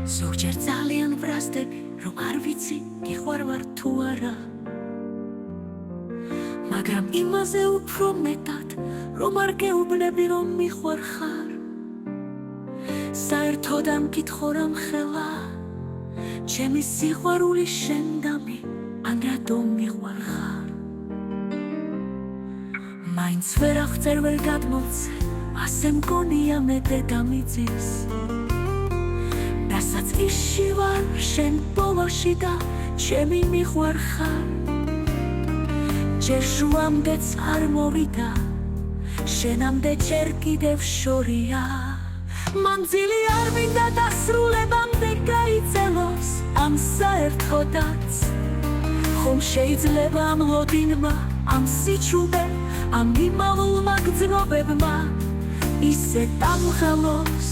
ზოგჯერ ძალიან ვრასდები, რომ არ ვიცი გიყვარვარ თუ არა, მაგრამ იმაზე უფრო მეტად, რომ არ გეუბნები, რომ მიყვარხარ. საერთოდ არ მკითხო რამხელა, ჩემი სიყვარული შენ დამი, ან რატომ მიყვარხარ. მაინც ვერ აღწერ, ვერ გადმოვცე, ასე მგონია მე დედამიწის, რასაც ისში ვარ შენ ბოლოში და ჩემი მიყვარხარ. ჯერ შუამდეც არ მოვიდა, შენამდე ჯერ კიდევ შორია. მანძილი არ მინდა დასრულებამდე გაიწელოს ამ საერთოდაც, ხომ შეიძლება ამ ლოდინმა, ამ სიჩუმე, ამ იმავლმა გრძნობებმა ისე დამღალოს,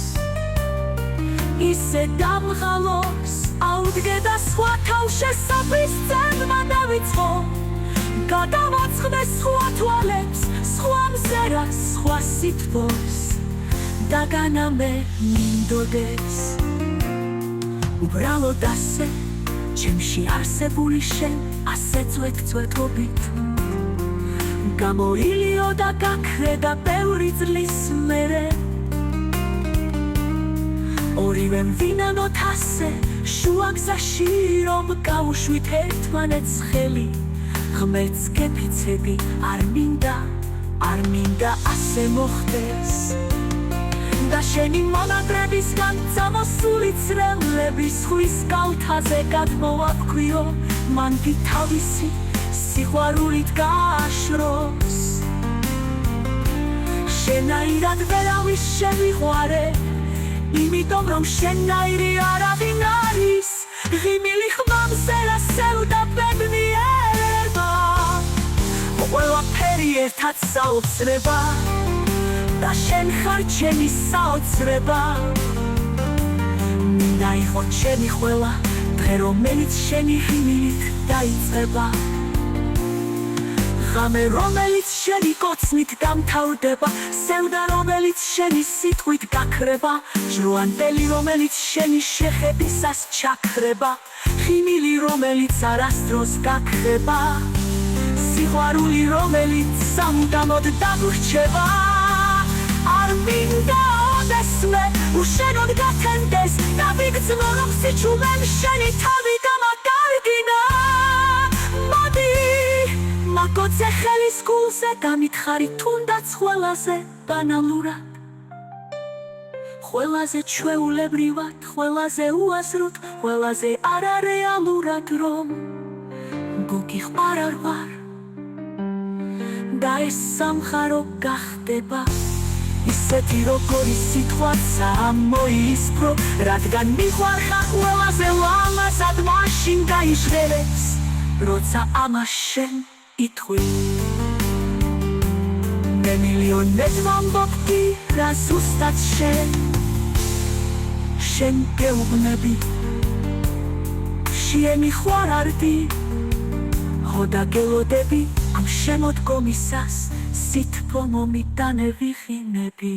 ისე დამღალოს. აუდგე და სხვა თავშესაფრის წემმა დავიწყო, გადავაცხდე სხვა თვალებს, სხვა მზერას, სხვა სითბოს, დაგანა მე მინდოდეს. უბრალოდ ასე, ჩემში არსებული შენ, ასე წვეთ-წვეთობით გამოილიო და გაქრედა ბევრი წლის მერე. ორივემ ვინანოთ ასე, შუა გზაში რომ გავუშვით ერთმანეთს ხელი. ღმერთს გეფიცები, არ მინდა ასე მოხდეს. და შენი მონატრებისგან წამოსული წრევლები ზღვის კალთაზე გადმოვაბქვიო, მან კი თავისი სიყვარულით გააშროს. შენაირად ვერავის შევიყვარე, იმიტომ რომ შენაირი არავინ არის. ღიმილი ხმამსერა სევდა ბედნიერება, ყველაფერი ერთად საოცრება და შენ ხარ ჩემი საოცრება. მინდა იყო ჩემი ყველა დღე, რომელიც შენი ღიმილით დაიწყება, ღამე რომელიც შენი კოცნით დამთავრდება, სევდა რომელიც შენი სიტყვით გაქრება, ჟვანტელი რომელიც შენი შეხებისას ჩაქრება, ღიმილი რომელიც არასდროს გაქრება, სიყვარული რომელიც სამუდამოდ დაგვრჩება. არ მინდა ოდესმე უშენოდ გათენდეს და ვიგრძნო, რომ სიჩუმემ შენი თავი გამაგარგინა. მოდი მაგოძე ხელის გულზე გამითხარი, თუნდაც ყველაზე ბანალურად, ყველაზე ჩვეულებრივად, ყველაზე უაზროდ, ყველაზე არარეალურად, რომ გოგიყვარ არ ვარ და ეს სამხარო გახდება ისეთი, როგორი სიტყვაცაა მოისპრო, რადგან მიყვარხარ ყველაზე ლამაზად მაშინ გაიჟღერებს, როცა ამას შენ ითხვი. მე მილიონად ვამბობ კი, რა ზუსტად შენ გეუბნები, შემიყვარდი, ხო და გელოდები ამ შემოდგომისას, სითბო მომიტანე ვიღინები.